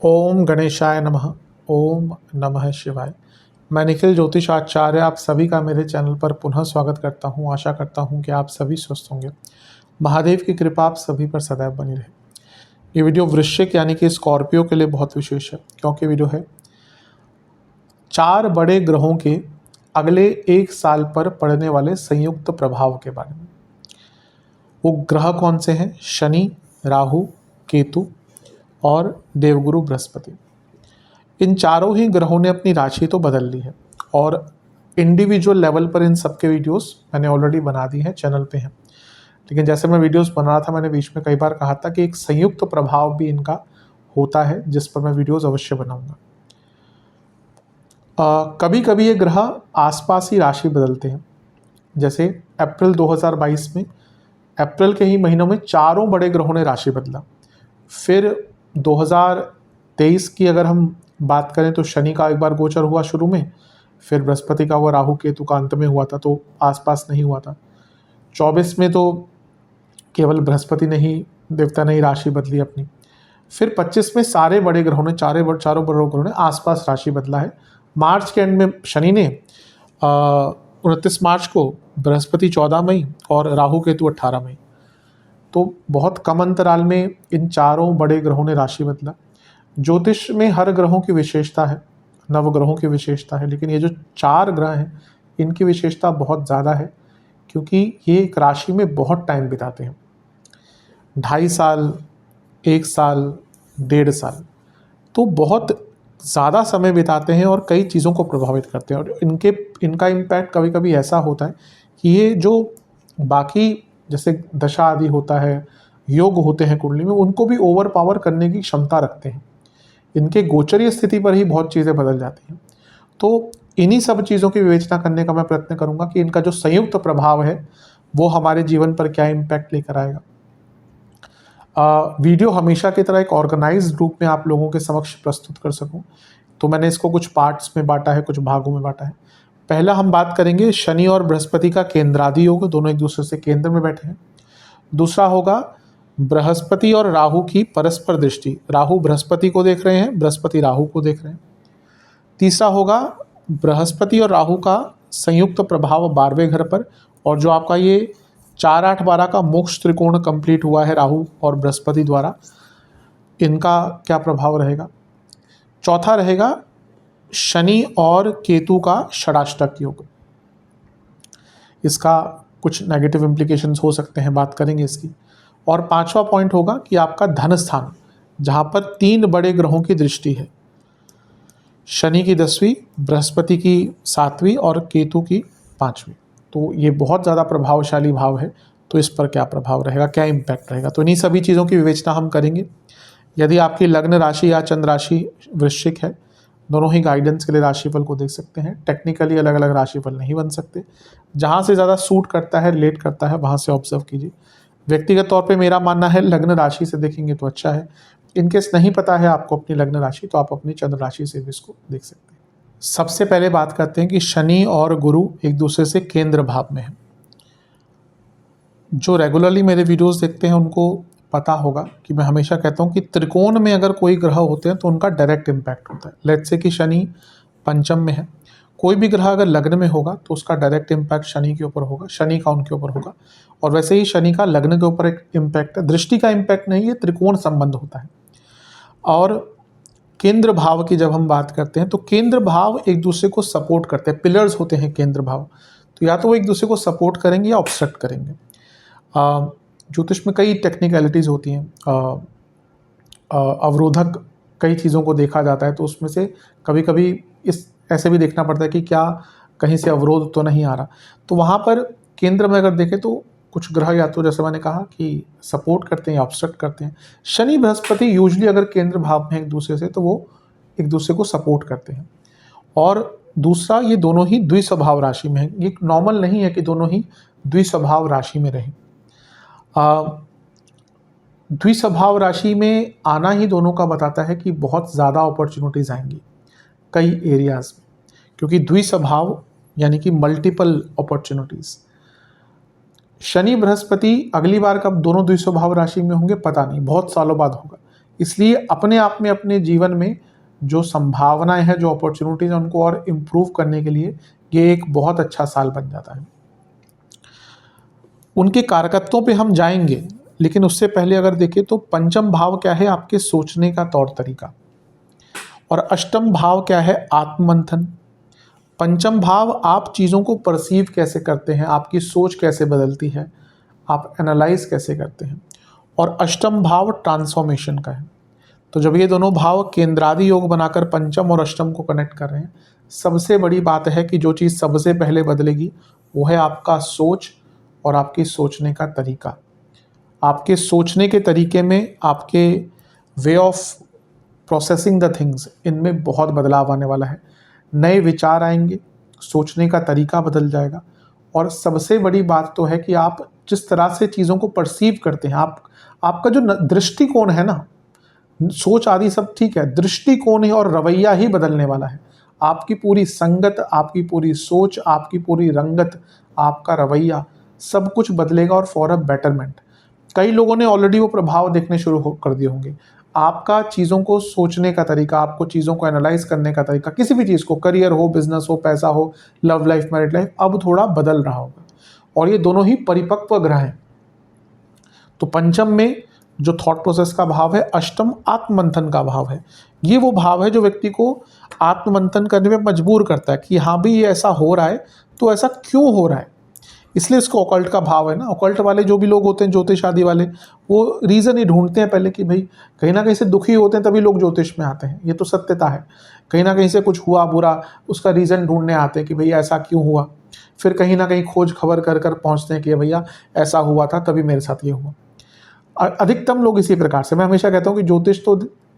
ओम गणेशाय नमः। ओम नमः शिवाय। मैं निखिल ज्योतिष आचार्य आप सभी का मेरे चैनल पर पुनः स्वागत करता हूं। आशा करता हूं कि आप सभी स्वस्थ होंगे। महादेव की कृपा आप सभी पर सदैव बनी रहे। ये वीडियो वृश्चिक यानी कि स्कॉर्पियो के लिए बहुत विशेष है, क्योंकि वीडियो है 4 बड़े ग्रहों के अगले 1 साल पर पड़ने वाले संयुक्त प्रभाव के बारे में। वो ग्रह कौन से हैं? शनि, राहु, केतु और देवगुरु बृहस्पति। इन चारों ही ग्रहों ने अपनी राशि तो बदल ली है और इंडिविजुअल लेवल पर इन सबके वीडियोस मैंने ऑलरेडी बना दी हैं, चैनल पे हैं। लेकिन जैसे मैं वीडियोस बना रहा था, मैंने बीच में कई बार कहा था कि एक संयुक्त प्रभाव भी इनका होता है, जिस पर मैं वीडियोस अवश्य बनाऊंगा। कभी कभी ये ग्रह आसपास ही राशि बदलते हैं। जैसे अप्रैल 2022 में अप्रैल के ही महीनों में चारों बड़े ग्रहों ने राशि बदला। फिर 2023 की अगर हम बात करें तो शनि का एक बार गोचर हुआ शुरू में, फिर बृहस्पति का हुआ, राहु केतु का अंत में हुआ था, तो आसपास नहीं हुआ था। 24 में तो केवल बृहस्पति ने ही, देवता ने ही राशि बदली अपनी। फिर 25 में सारे बड़े ग्रहों ने, चारों बड़े ग्रहों ने आसपास राशि बदला है। मार्च के एंड में शनि ने 29 मार्च को, बृहस्पति 14 मई और राहु केतु 18 मई। तो बहुत कम अंतराल में इन चारों बड़े ग्रहों ने राशि बदला। ज्योतिष में हर ग्रहों की विशेषता है, नवग्रहों की विशेषता है, लेकिन ये जो 4 ग्रह हैं इनकी विशेषता बहुत ज़्यादा है, क्योंकि ये एक राशि में बहुत टाइम बिताते हैं। 2.5 साल, 1 साल, 1.5 साल, तो बहुत ज़्यादा समय बिताते हैं और कई चीज़ों को प्रभावित करते हैं। और इनका इम्पैक्ट कभी कभी ऐसा होता है कि ये जो बाकी जैसे दशा आदि होता है, योग होते हैं कुंडली में, उनको भी ओवर पावर करने की क्षमता रखते हैं। इनके गोचरीय स्थिति पर ही बहुत चीज़ें बदल जाती हैं। तो इन्हीं सब चीज़ों की विवेचना करने का मैं प्रयत्न करूंगा कि इनका जो संयुक्त प्रभाव है वो हमारे जीवन पर क्या इम्पैक्ट लेकर आएगा। वीडियो हमेशा की तरह एक ऑर्गेनाइज्ड रूप में आप लोगों के समक्ष प्रस्तुत कर सकूं, तो मैंने इसको कुछ पार्ट्स में बांटा है, कुछ भागों में बांटा है। पहला हम बात करेंगे शनि और बृहस्पति का केंद्रादि योग, दोनों एक दूसरे से केंद्र में बैठे हैं। दूसरा होगा बृहस्पति और राहु की परस्पर दृष्टि, राहु बृहस्पति को देख रहे हैं, बृहस्पति राहु को देख रहे हैं। तीसरा होगा बृहस्पति और राहु का संयुक्त प्रभाव 12वें घर पर, और जो आपका ये 4, 8, 12 का मोक्ष त्रिकोण कंप्लीट हुआ है राहु और बृहस्पति द्वारा, इनका क्या प्रभाव रहेगा। चौथा रहेगा शनि और केतु का षडाष्टक योग, इसका कुछ नेगेटिव इम्प्लीकेशंस हो सकते हैं, बात करेंगे इसकी। और 5वां पॉइंट होगा कि आपका धन स्थान, जहाँ पर 3 बड़े ग्रहों की दृष्टि है, शनि की 10वीं, बृहस्पति की 7वीं और केतु की 5वीं। तो ये बहुत ज़्यादा प्रभावशाली भाव है, तो इस पर क्या प्रभाव रहेगा, क्या इम्पैक्ट रहेगा, तो इन्हीं सभी चीज़ों की विवेचना हम करेंगे। यदि आपकी लग्न राशि या चंद्र राशि वृश्चिक है, दोनों ही गाइडेंस के लिए राशिफल को देख सकते हैं। टेक्निकली अलग अलग राशिफल नहीं बन सकते, जहाँ से ज़्यादा सूट करता है, रिलेट करता है, वहाँ से ऑब्जर्व कीजिए। व्यक्तिगत तौर पे मेरा मानना है लग्न राशि से देखेंगे तो अच्छा है। इनकेस नहीं पता है आपको अपनी लग्न राशि, तो आप अपनी चंद्र राशि से भी इसको देख सकते हैं। सबसे पहले बात करते हैं कि शनि और गुरु एक दूसरे से केंद्र भाव में हैं। जो रेगुलरली मेरे वीडियोस देखते हैं उनको पता होगा कि मैं हमेशा कहता हूं कि त्रिकोण में अगर कोई ग्रह होते हैं तो उनका डायरेक्ट इम्पैक्ट होता है। लेट्स से कि शनि पंचम में है, कोई भी ग्रह अगर लग्न में होगा तो उसका डायरेक्ट इम्पैक्ट शनि के ऊपर होगा, शनि का उनके ऊपर होगा। और वैसे ही शनि का लग्न के ऊपर एक इम्पैक्ट है, दृष्टि का इम्पैक्ट नहीं है, त्रिकोण संबंध होता है। और केंद्र भाव की जब हम बात करते हैं तो केंद्र भाव एक दूसरे को सपोर्ट करते हैं, पिलर्स होते हैं केंद्र भाव। तो या तो वो एक दूसरे को सपोर्ट करेंगे या ऑब्स्ट्रक्ट करेंगे। ज्योतिष में कई टेक्निकलिटीज़ होती हैं, अवरोधक कई चीज़ों को देखा जाता है, तो उसमें से कभी कभी इस ऐसे भी देखना पड़ता है कि क्या कहीं से अवरोध तो नहीं आ रहा। तो वहाँ पर केंद्र में अगर देखें तो कुछ ग्रह या तो जैसे मैंने कहा कि सपोर्ट करते हैं या ऑब्स्ट्रक्ट करते हैं। शनि बृहस्पति यूजुअली अगर केंद्र भाव में एक दूसरे से, तो वो एक दूसरे को सपोर्ट करते हैं। और दूसरा, ये दोनों ही द्विस्वभाव राशि में है। ये नॉर्मल नहीं है कि दोनों ही द्विस्वभाव राशि में रहें। द्विस्वभाव राशि में आना ही दोनों का बताता है कि बहुत ज़्यादा अपॉर्चुनिटीज़ आएंगी कई एरियाज़ में, क्योंकि द्विस्वभाव यानी कि मल्टीपल अपॉर्चुनिटीज़। शनि बृहस्पति अगली बार कब दोनों द्वितीय भाव राशि में होंगे पता नहीं, बहुत सालों बाद होगा। इसलिए अपने आप में अपने जीवन में जो संभावनाएं हैं, जो अपॉर्चुनिटीज हैं, उनको और इम्प्रूव करने के लिए ये एक बहुत अच्छा साल बन जाता है। उनके कारकत्वों पे हम जाएंगे, लेकिन उससे पहले अगर देखें तो पंचम भाव क्या है, आपके सोचने का तौर तरीका, और अष्टम भाव क्या है, आत्ममंथन। पंचम भाव आप चीज़ों को परसीव कैसे करते हैं, आपकी सोच कैसे बदलती है, आप एनालाइज कैसे करते हैं, और अष्टम भाव ट्रांसफॉर्मेशन का है। तो जब ये दोनों भाव केंद्रादि योग बनाकर पंचम और अष्टम को कनेक्ट कर रहे हैं, सबसे बड़ी बात है कि जो चीज़ सबसे पहले बदलेगी वो है आपका सोच और आपकी सोचने का तरीका। आपके सोचने के तरीके में, आपके way of processing the things, इनमें बहुत बदलाव आने वाला है। नए विचार आएंगे, सोचने का तरीका बदल जाएगा, और सबसे बड़ी बात तो है कि आप जिस तरह से चीज़ों को परसीव करते हैं, आपका जो दृष्टिकोण है ना, सोच आदि सब ठीक है, दृष्टिकोण ही और रवैया ही बदलने वाला है। आपकी पूरी संगत, आपकी पूरी सोच, आपकी पूरी रंगत, आपका रवैया, सब कुछ बदलेगा और फॉर अ बेटरमेंट। कई लोगों ने ऑलरेडी वो प्रभाव देखने शुरू कर दिए होंगे। आपका चीज़ों को सोचने का तरीका, आपको चीज़ों को एनालाइज करने का तरीका, किसी भी चीज़ को, करियर हो, बिजनेस हो, पैसा हो, लव लाइफ, मैरिड लाइफ, अब थोड़ा बदल रहा होगा। और ये दोनों ही परिपक्व ग्रह हैं। तो पंचम में जो थॉट प्रोसेस का भाव है, अष्टम आत्ममंथन का भाव है। ये वो भाव है जो व्यक्ति को आत्ममंथन करने में मजबूर करता है कि हाँ भी ये ऐसा हो रहा है, तो ऐसा क्यों हो रहा है। इसलिए इसको ऑकल्ट का भाव है ना। ऑकल्ट वाले जो भी लोग होते हैं, ज्योतिष आदि वाले, वो रीज़न ही ढूंढते हैं पहले कि भाई कहीं ना कहीं से दुखी होते हैं तभी लोग ज्योतिष में आते हैं। ये तो सत्यता है। कहीं ना कहीं से कुछ हुआ बुरा, उसका रीज़न ढूंढने आते हैं कि भैया ऐसा क्यों हुआ। फिर कहीं ना कहीं खोज खबर कर कर पहुँचते हैं कि भैया ऐसा हुआ था तभी मेरे साथ ये हुआ। अधिकतम लोग इसी प्रकार से, मैं हमेशा कहता हूँ कि ज्योतिष तो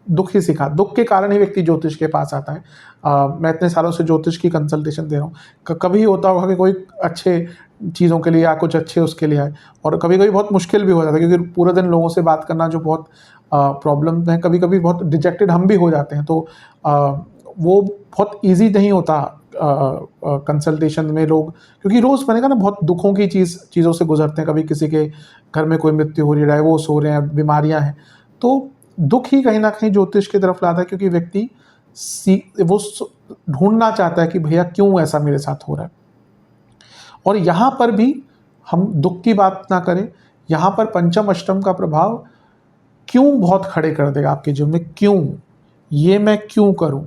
दुख ही सिखा, दुख के कारण ही व्यक्ति ज्योतिष के पास आता है। मैं इतने सालों से ज्योतिष की कंसल्टेशन दे रहा हूँ। कभी होता होगा कि कोई अच्छे चीज़ों के लिए या कुछ अच्छे उसके लिए आए, और कभी कभी बहुत मुश्किल भी हो जाता है, क्योंकि पूरे दिन लोगों से बात करना जो बहुत प्रॉब्लम है, कभी कभी बहुत डिजेक्टेड हम भी हो जाते हैं। तो वो बहुत ईजी नहीं होता कंसल्टेशन में लोग, क्योंकि रोज़ मैंने कहा ना बहुत दुखों की चीज़ों से गुजरते हैं। कभी किसी के घर में कोई मृत्यु हो रही है, डाइवोर्स हो रहे हैं, बीमारियां हैं, तो दुख ही कहीं ना कहीं ज्योतिष की तरफ लाता है, क्योंकि व्यक्ति वो ढूंढना चाहता है कि भैया क्यों ऐसा मेरे साथ हो रहा है। और यहाँ पर भी हम दुख की बात ना करें, यहाँ पर पंचम अष्टम का प्रभाव क्यों बहुत खड़े कर देगा आपके जीवन में। क्यों, ये मैं क्यों करूं,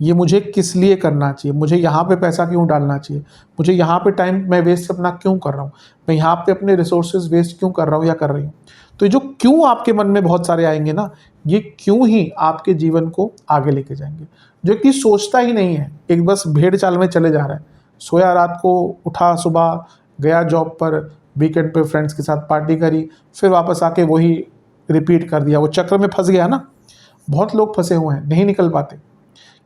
ये मुझे किस लिए करना चाहिए, मुझे यहाँ पे पैसा क्यों डालना चाहिए, मुझे यहाँ पे टाइम मैं वेस्ट अपना क्यों कर रहा हूँ, मैं यहाँ पे अपने रिसोर्सेज वेस्ट क्यों कर रहा हूँ या कर रही हूँ। तो ये जो क्यों आपके मन में बहुत सारे आएंगे ना, ये क्यों ही आपके जीवन को आगे लेके जाएंगे। जो कि सोचता ही नहीं है, एक बस भेड़ चाल में चले जा रहा है। सोया रात को, उठा सुबह, गया जॉब पर, वीकेंड पे फ्रेंड्स के साथ पार्टी करी, फिर वापस आके वही रिपीट कर दिया। वो चक्र में फंस गया ना। बहुत लोग फंसे हुए हैं, नहीं निकल पाते,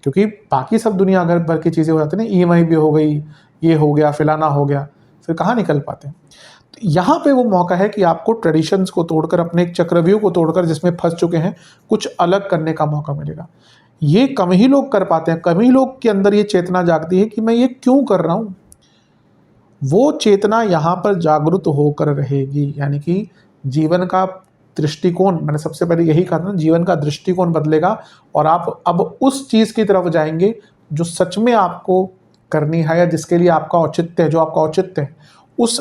क्योंकि बाकी सब दुनिया भर की चीज़ें हो जाती हैं ना, ईएमआई भी हो गई, ये हो गया, फिलाना हो गया, फिर कहाँ निकल पाते हैं। तो यहाँ पे वो मौका है कि आपको ट्रेडिशंस को तोड़कर, अपने एक चक्रव्यूह को तोड़कर जिसमें फंस चुके हैं, कुछ अलग करने का मौका मिलेगा। ये कम ही लोग कर पाते हैं। कम ही लोग के अंदर ये चेतना जागती है कि मैं ये क्यों कर रहा हूँ। वो चेतना यहाँ पर जागृत होकर रहेगी, यानी कि जीवन का दृष्टिकोण, मैंने सबसे पहले यही कहा था ना, जीवन का दृष्टिकोण बदलेगा और आप अब उस चीज़ की तरफ जाएंगे जो सच में आपको करनी है, या जिसके लिए आपका औचित्य है, जो आपका औचित्य है, उस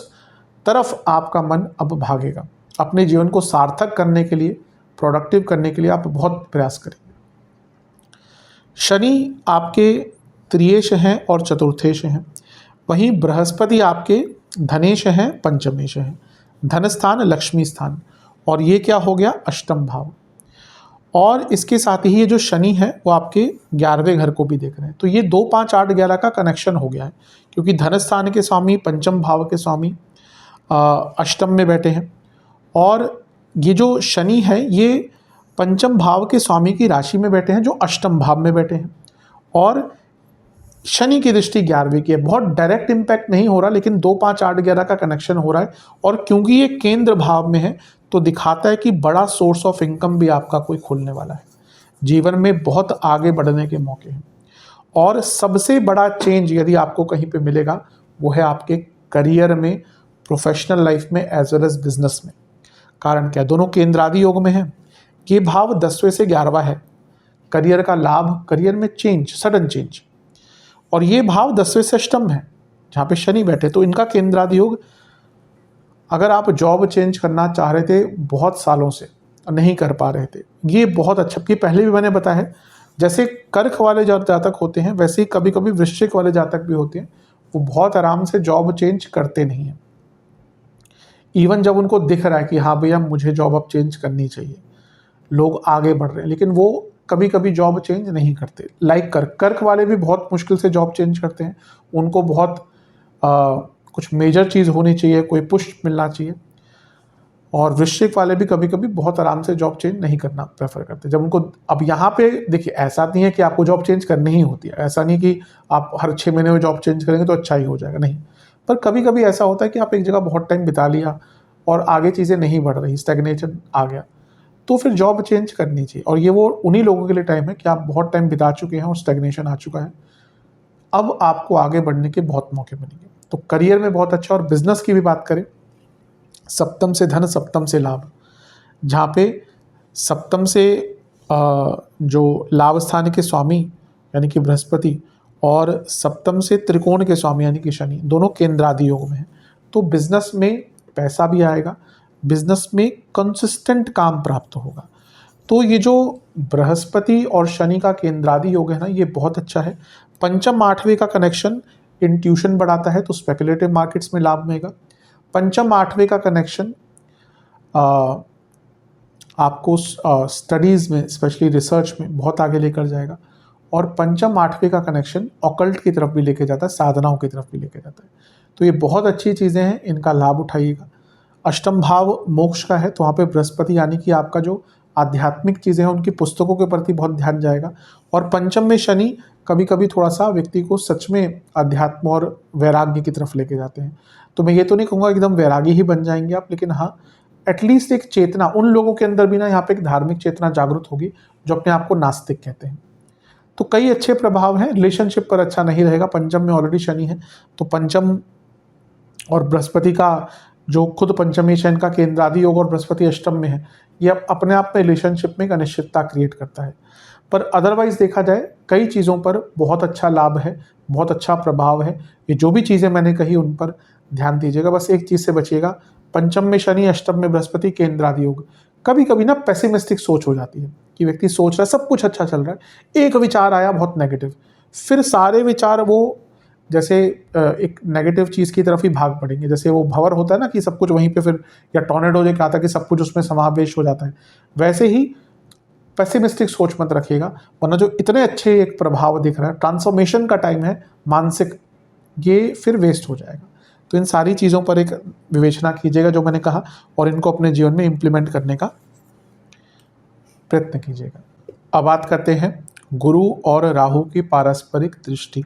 तरफ आपका मन अब भागेगा। अपने जीवन को सार्थक करने के लिए, प्रोडक्टिव करने के लिए आप बहुत प्रयास करेंगे। शनि आपके त्रियेश हैं और चतुर्थेश हैं, वहीं बृहस्पति आपके धनेश हैं, पंचमेश हैं, धन स्थान, लक्ष्मी स्थान, और ये क्या हो गया, अष्टम भाव। और इसके साथ ही ये जो शनि है वो आपके 11वें घर को भी देख रहे हैं। तो ये 2, 5, 8, 11 का कनेक्शन हो गया है, क्योंकि धन स्थान के स्वामी, पंचम भाव के स्वामी अष्टम में बैठे हैं, और ये जो शनि है ये पंचम भाव के स्वामी की राशि में बैठे हैं, जो अष्टम भाव में बैठे हैं, और शनि की दृष्टि 11वीं की है। बहुत डायरेक्ट इम्पैक्ट नहीं हो रहा, लेकिन 2, 5, 8, 11 का कनेक्शन हो रहा है। और क्योंकि ये केंद्र भाव में है, तो दिखाता है कि बड़ा सोर्स ऑफ इनकम भी आपका कोई खुलने वाला है। जीवन में बहुत आगे बढ़ने के मौके हैं। और सबसे बड़ा चेंज यदि आपको कहीं पे मिलेगा, वो है आपके करियर में प्रोफेशनल लाइफ में एज वेल एज बिजनेस में। कारण क्या, दोनों केंद्रादि योग में है। ये भाव 10वें से 11वां है, करियर का लाभ, करियर में चेंज, सडन चेंज। और ये भाव 10वें से अष्टम है जहाँ पे शनि बैठे, तो इनका केंद्रादि योग। अगर आप जॉब चेंज करना चाह रहे थे बहुत सालों से और नहीं कर पा रहे थे, ये बहुत अच्छा, कि पहले भी मैंने बताया है, जैसे कर्क वाले जातक होते हैं वैसे ही कभी कभी वृश्चिक वाले जातक भी होते हैं, वो बहुत आराम से जॉब चेंज करते नहीं हैं। इवन जब उनको दिख रहा है कि हाँ भैया मुझे जॉब अब चेंज करनी चाहिए, लोग आगे बढ़ रहे हैं, लेकिन वो कभी कभी जॉब चेंज नहीं करते। लाइक कर्क वाले भी बहुत मुश्किल से जॉब चेंज करते हैं, उनको बहुत कुछ मेजर चीज़ होनी चाहिए, कोई पुश मिलना चाहिए। और वृश्चिक वाले भी कभी कभी बहुत आराम से जॉब चेंज नहीं करना प्रेफर करते जब उनको। अब यहाँ पे देखिए, ऐसा नहीं है कि आपको जॉब चेंज करनी ही होती है, ऐसा नहीं कि आप हर 6 महीने में जॉब चेंज करेंगे तो अच्छा ही हो जाएगा, नहीं। पर कभी कभी ऐसा होता है कि आप एक जगह बहुत टाइम बिता लिया और आगे चीज़ें नहीं बढ़ रही, स्टैग्नेशन आ गया, तो फिर जॉब चेंज करनी चाहिए। और ये वो उन्हीं लोगों के लिए टाइम है कि आप बहुत टाइम बिता चुके हैं और स्टैग्नेशन आ चुका है, अब आपको आगे बढ़ने के बहुत मौके मिलेंगे। तो करियर में बहुत अच्छा। और बिजनेस की भी बात करें, सप्तम से धन, सप्तम से लाभ, जहाँ पे सप्तम से जो लाभ स्थान के स्वामी यानी कि बृहस्पति और सप्तम से त्रिकोण के स्वामी यानी कि शनि, दोनों केंद्रादि योग में हैं। तो बिजनेस में पैसा भी आएगा, बिजनेस में कंसिस्टेंट काम प्राप्त होगा। तो ये जो बृहस्पति और शनि का केंद्रादि योग है ना, ये बहुत अच्छा है। पंचम 8वें का कनेक्शन इंट्यूशन बढ़ाता है, तो स्पेकुलेटिव मार्केट्स में लाभ मिलेगा। पंचम 8वें का कनेक्शन आपको स्टडीज़ में, स्पेशली रिसर्च में बहुत आगे लेकर जाएगा। और पंचम 8वें का कनेक्शन ऑकल्ट की तरफ भी लेके जाता है, साधनाओं की तरफ भी लेके जाता है। तो ये बहुत अच्छी चीज़ें हैं, इनका लाभ उठाइएगा। अष्टम भाव मोक्ष का है, तो वहाँ पे बृहस्पति यानी कि आपका जो आध्यात्मिक चीज़ें हैं उनकी पुस्तकों के प्रति बहुत ध्यान जाएगा। और पंचम में शनि कभी कभी थोड़ा सा व्यक्ति को सच में अध्यात्म और वैराग्य की तरफ लेके जाते हैं। तो मैं ये तो नहीं कहूँगा एकदम वैरागी ही बन जाएंगे आप, लेकिन हाँ एटलीस्ट एक चेतना उन लोगों के अंदर भी ना यहाँ पे एक धार्मिक चेतना जागृत होगी जो अपने आप को नास्तिक कहते हैं। तो कई अच्छे प्रभाव हैं। रिलेशनशिप पर अच्छा नहीं रहेगा, पंचम में ऑलरेडी शनि है, तो पंचम और बृहस्पति का जो खुद पंचमी शनि का केंद्रादि योग और बृहस्पति अष्टम में है, ये अपने आप में रिलेशनशिप में एक अनिश्चितता क्रिएट करता है। पर अदरवाइज देखा जाए कई चीज़ों पर बहुत अच्छा लाभ है, बहुत अच्छा प्रभाव है। ये जो भी चीज़ें मैंने कही उन पर ध्यान दीजिएगा, बस एक चीज़ से बचिएगा, पंचम में शनि, अष्टम में बृहस्पति, केंद्रादि योग। कभी कभी ना पेसिमिस्टिक सोच हो जाती है कि व्यक्ति सोच रहा है सब कुछ अच्छा चल रहा है, एक विचार आया बहुत नेगेटिव, फिर सारे विचार वो जैसे एक नेगेटिव चीज़ की तरफ ही भाग पड़ेंगे। जैसे वो भंवर होता है ना कि सब कुछ वहीं पे फिर, या टॉर्नेडो जो आता है कि सब कुछ उसमें समावेश हो जाता है, वैसे ही पेसिमिस्टिक सोच मत रखिएगा, वरना जो इतने अच्छे एक प्रभाव दिख रहा है, ट्रांसफॉर्मेशन का टाइम है मानसिक, ये फिर वेस्ट हो जाएगा। तो इन सारी चीज़ों पर एक विवेचना कीजिएगा जो मैंने कहा, और इनको अपने जीवन में इम्प्लीमेंट करने का प्रयत्न कीजिएगा। अब बात करते हैं गुरु और राहु की पारस्परिक दृष्टि।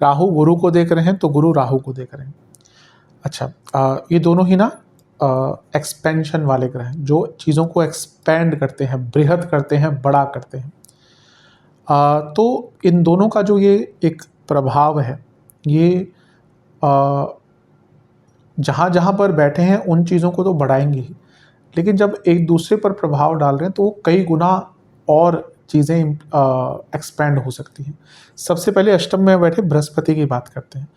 राहु गुरु को देख रहे हैं तो गुरु राहु को देख रहे हैं। अच्छा, ये दोनों ही ना एक्सपेंशन वाले ग्रह हैं, जो चीज़ों को एक्सपेंड करते हैं, बृहद करते हैं, बड़ा करते हैं। तो इन दोनों का जो ये एक प्रभाव है, ये जहाँ जहाँ पर बैठे हैं उन चीज़ों को तो बढ़ाएंगे ही, लेकिन जब एक दूसरे पर प्रभाव डाल रहे हैं तो वो कई गुना और चीज़ें एक्सपेंड हो सकती हैं। सबसे पहले अष्टम में बैठे बृहस्पति की बात करते हैं।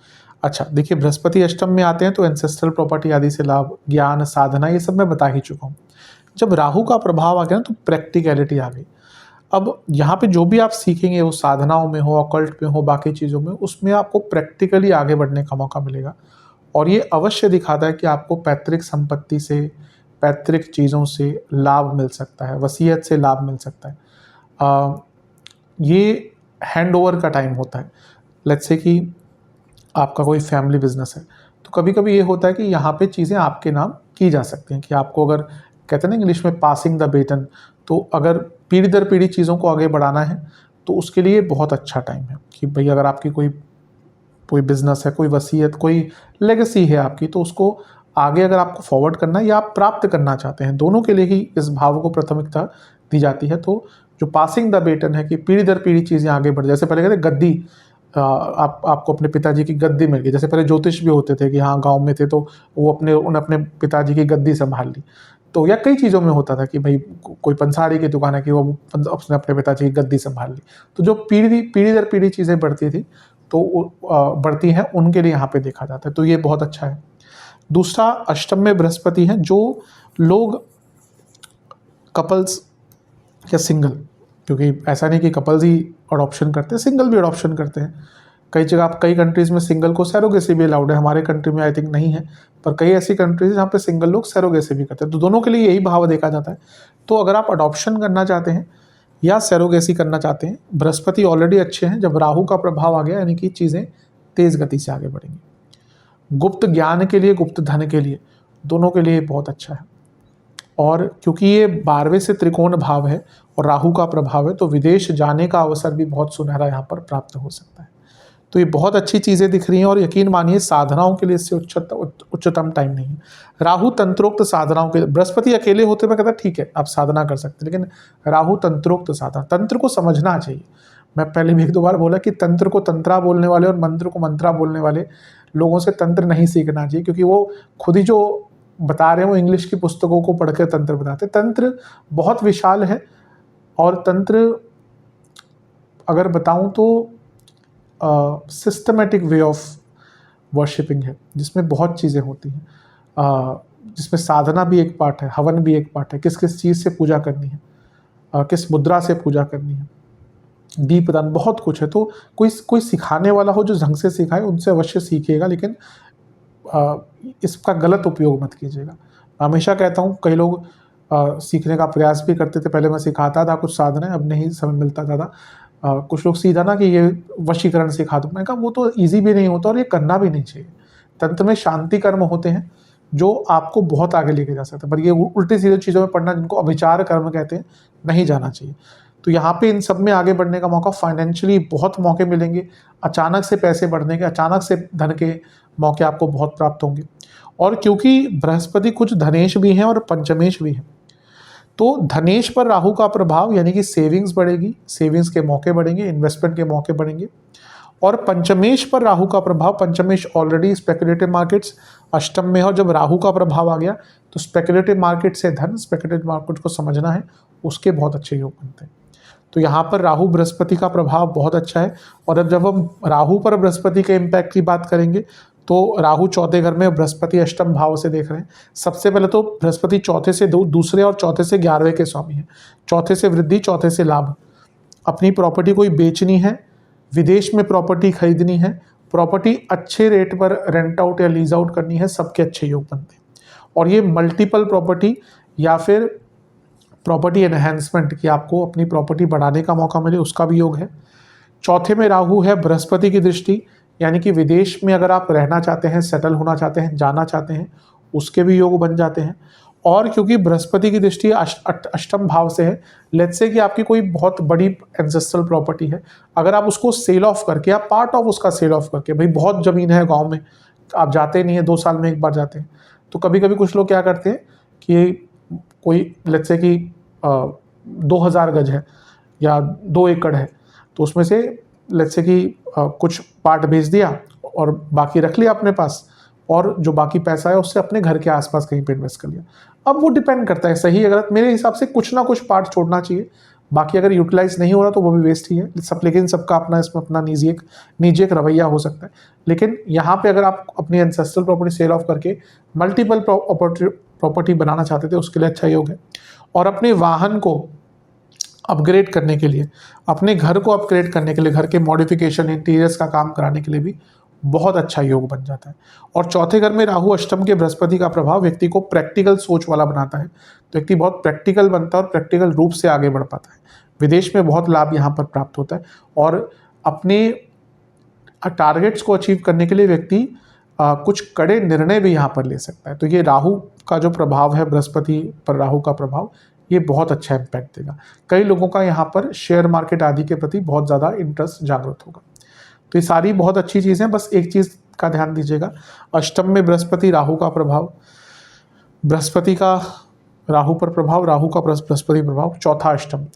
अच्छा देखिए, बृहस्पति अष्टम में आते हैं तो एंसेस्ट्रल प्रॉपर्टी आदि से लाभ, ज्ञान, साधना, ये सब मैं बता ही चुका हूँ। जब राहु का प्रभाव आ गया ना तो प्रैक्टिकलिटी आ गई। अब यहाँ पे जो भी आप सीखेंगे, वो साधनाओं में हो, ऑकल्ट में हो, बाकी चीज़ों में, उसमें आपको प्रैक्टिकली आगे बढ़ने का मौका मिलेगा। और ये अवश्य दिखाता है कि आपको पैतृक संपत्ति से, पैतृक चीज़ों से लाभ मिल सकता है, वसीयत से लाभ मिल सकता है। ये हैंड ओवर का टाइम होता है। लेट्स से कि आपका कोई फैमिली बिजनेस है, तो कभी कभी ये होता है कि यहाँ पे चीज़ें आपके नाम की जा सकती हैं, कि आपको अगर कहते हैं ना इंग्लिश में पासिंग द बेटन, तो अगर पीढ़ी दर पीढ़ी चीज़ों को आगे बढ़ाना है तो उसके लिए बहुत अच्छा टाइम है कि भाई अगर आपकी कोई बिजनेस है, कोई वसीयत, कोई लेगेसी है आपकी, तो उसको आगे अगर आपको फॉरवर्ड करना है या आप प्राप्त करना चाहते हैं, दोनों के लिए ही इस भाव को प्राथमिकता दी जाती है। तो जो पासिंग द बेटन है कि पीढ़ी दर पीढ़ी चीज़ें आगे बढ़, जैसे पहले कहते गद्दी, आपको अपने पिताजी की गद्दी मिल गई। जैसे पहले ज्योतिष भी होते थे कि हाँ गांव में थे तो वो अपने पिताजी की गद्दी संभाल ली। तो या कई चीज़ों में होता था कि भाई कोई पंसारी की दुकान है कि वो उसने अपने पिताजी की गद्दी संभाल ली। तो जो पीढ़ी दर पीढ़ी चीज़ें बढ़ती थी तो बढ़ती हैं, उनके लिए यहाँ पे देखा जाता है, तो ये बहुत अच्छा है। दूसरा, अष्टम में बृहस्पति है। जो लोग कपल्स या सिंगल, क्योंकि ऐसा नहीं कि कपल्स ही अडॉप्शन करते हैं, सिंगल भी अडॉप्शन करते हैं। कई जगह कई कंट्रीज़ में सिंगल को सैरोगेसी भी अलाउड है, हमारे कंट्री में आई थिंक नहीं है, पर कई ऐसी कंट्रीज जहाँ पे सिंगल लोग सैरोगेसी भी करते हैं। तो दोनों के लिए यही भाव देखा जाता है। तो अगर आप अडॉप्शन करना चाहते हैं या सैरोगेसी करना चाहते हैं, बृहस्पति ऑलरेडी अच्छे हैं, जब राहु का प्रभाव आ गया यानी कि चीज़ें तेज़ गति से आगे बढ़ेंगी। गुप्त ज्ञान के लिए, गुप्त धन के लिए, दोनों के लिए बहुत अच्छा है। और क्योंकि ये 12वें से त्रिकोण भाव है और राहु का प्रभाव है, तो विदेश जाने का अवसर भी बहुत सुनहरा यहाँ पर प्राप्त हो सकता है। तो ये बहुत अच्छी चीज़ें दिख रही हैं और यकीन मानिए साधनाओं के लिए इससे उच्चतम टाइम नहीं है। राहु तंत्रोक्त साधनाओं के, बृहस्पति अकेले होते मैं कहता ठीक है आप साधना कर सकते हैं, लेकिन राहु तंत्रोक्त साधना, तंत्र को समझना चाहिए। मैं पहले भी 1-2 बार बोला कि तंत्र को तंत्रा बोलने वाले और मंत्र को मंत्रा बोलने वाले लोगों से तंत्र नहीं सीखना चाहिए, क्योंकि वो खुद ही जो बता रहे हैं वो इंग्लिश की पुस्तकों को पढ़कर तंत्र बताते। तंत्र बहुत विशाल है और तंत्र अगर बताऊं तो सिस्टमेटिक वे ऑफ वर्शिपिंग है, जिसमें बहुत चीज़ें होती हैं, जिसमें साधना भी एक पार्ट है, हवन भी एक पार्ट है, किस किस चीज़ से पूजा करनी है, किस मुद्रा से पूजा करनी है, दीपदान, बहुत कुछ है। तो कोई सिखाने वाला हो जो ढंग से सिखाए, उनसे अवश्य सीखिएगा, लेकिन इसका गलत उपयोग मत कीजिएगा। हमेशा कहता हूँ, कई लोग सीखने का प्रयास भी करते थे, पहले मैं सिखाता था कुछ साधना, अब नहीं समय मिलता ज़्यादा। कुछ लोग सीधा ना कि ये वशीकरण सिखा दो, मैंने कहा वो तो ईजी भी नहीं होता और ये करना भी नहीं चाहिए। तंत्र में शांति कर्म होते हैं जो आपको बहुत आगे लेके जा सकते हैं, पर ये उल्टी सीधे चीज़ों में पढ़ना, जिनको अभिचार कर्म कहते हैं, नहीं जाना चाहिए। तो यहाँ पे इन सब में आगे बढ़ने का मौका, फाइनेंशियली बहुत मौके मिलेंगे, अचानक से पैसे बढ़ने के, अचानक से धन के मौके आपको बहुत प्राप्त होंगे। और क्योंकि बृहस्पति कुछ धनेश भी हैं और पंचमेश भी हैं, तो धनेश पर राहु का प्रभाव यानी कि सेविंग्स बढ़ेगी, सेविंग्स के मौके बढ़ेंगे, इन्वेस्टमेंट के मौके बढ़ेंगे। और पंचमेश पर राहु का प्रभाव, पंचमेश ऑलरेडी स्पेकुलेटिव मार्केट्स अष्टम में है, और जब राहु का प्रभाव आ गया तो स्पेकुलेटिव मार्केट से धन, स्पेकुलेटिव मार्केट को समझना है, उसके बहुत अच्छे योग बनते हैं। तो यहाँ पर राहु बृहस्पति का प्रभाव बहुत अच्छा है। और अब जब हम राहु पर बृहस्पति के इम्पैक्ट की बात करेंगे तो राहु चौथे घर में, बृहस्पति अष्टम भाव से देख रहे हैं। सबसे पहले तो बृहस्पति चौथे से दूसरे और चौथे से 11वें के स्वामी हैं। चौथे से वृद्धि, चौथे से लाभ। अपनी प्रॉपर्टी कोई बेचनी है, विदेश में प्रॉपर्टी खरीदनी है, प्रॉपर्टी अच्छे रेट पर रेंट आउट या लीज आउट करनी है, सबके अच्छे योग बनते हैं। और ये मल्टीपल प्रॉपर्टी या फिर प्रॉपर्टी एनहेंसमेंट, कि आपको अपनी प्रॉपर्टी बढ़ाने का मौका मिले, उसका भी योग है। चौथे में राहु है, बृहस्पति की दृष्टि, यानी कि विदेश में अगर आप रहना चाहते हैं, सेटल होना चाहते हैं, जाना चाहते हैं, उसके भी योग बन जाते हैं। और क्योंकि बृहस्पति की दृष्टि अष्टम भाव से है, लेट्स से कि आपकी कोई बहुत बड़ी एंसेस्ट्रल प्रॉपर्टी है, अगर आप उसको सेल ऑफ करके या पार्ट ऑफ उसका सेल ऑफ करके, भाई बहुत ज़मीन है गांव में, आप जाते नहीं है, 2 साल में एक बार जाते हैं, तो कभी कभी कुछ लोग क्या करते हैं कि कोई लेट्स से कि 2000 गज है या 2 एकड़ है, तो उसमें से लेट्स से कि कुछ पार्ट बेच दिया और बाकी रख लिया अपने पास, और जो बाकी पैसा है उससे अपने घर के आसपास कहीं पे इन्वेस्ट कर लिया। अब वो डिपेंड करता है सही है गलत, मेरे हिसाब से कुछ ना कुछ पार्ट छोड़ना चाहिए, बाकी अगर यूटिलाइज नहीं हो रहा तो वो भी वेस्ट ही है सब। लेकिन सबका अपना इसमें अपना निजी एक रवैया हो सकता है। लेकिन यहाँ पे अगर आप अपनी एंसेस्ट्रल प्रॉपर्टी सेल ऑफ करके मल्टीपल प्रॉपर्टी बनाना चाहते थे, उसके लिए अच्छा योग है। और अपने वाहन को अपग्रेड करने के लिए, अपने घर को अपग्रेड करने के लिए, घर के मॉडिफिकेशन, इंटीरियर्स का काम कराने के लिए भी बहुत अच्छा योग बन जाता है। और चौथे घर में राहु अष्टम के बृहस्पति का प्रभाव व्यक्ति को प्रैक्टिकल सोच वाला बनाता है, तो व्यक्ति बहुत प्रैक्टिकल बनता है और प्रैक्टिकल रूप से आगे बढ़ पाता है। विदेश में बहुत लाभ यहाँ पर प्राप्त होता है और अपने टारगेट्स को अचीव करने के लिए व्यक्ति कुछ कड़े निर्णय भी यहाँ पर ले सकता है। तो ये राहु का जो प्रभाव है, बृहस्पति पर राहु का प्रभाव, ये बहुत अच्छा इम्पैक्ट देगा। कई लोगों का यहाँ पर शेयर मार्केट आदि के प्रति बहुत ज़्यादा इंटरेस्ट जागृत होगा। तो ये सारी बहुत अच्छी चीज़ें, बस एक चीज़ का ध्यान दीजिएगा, अष्टम में बृहस्पति राहु का प्रभाव, बृहस्पति का राहु पर प्रभाव, राहु का बृहस्पति प्रभाव, चौथा अष्टम।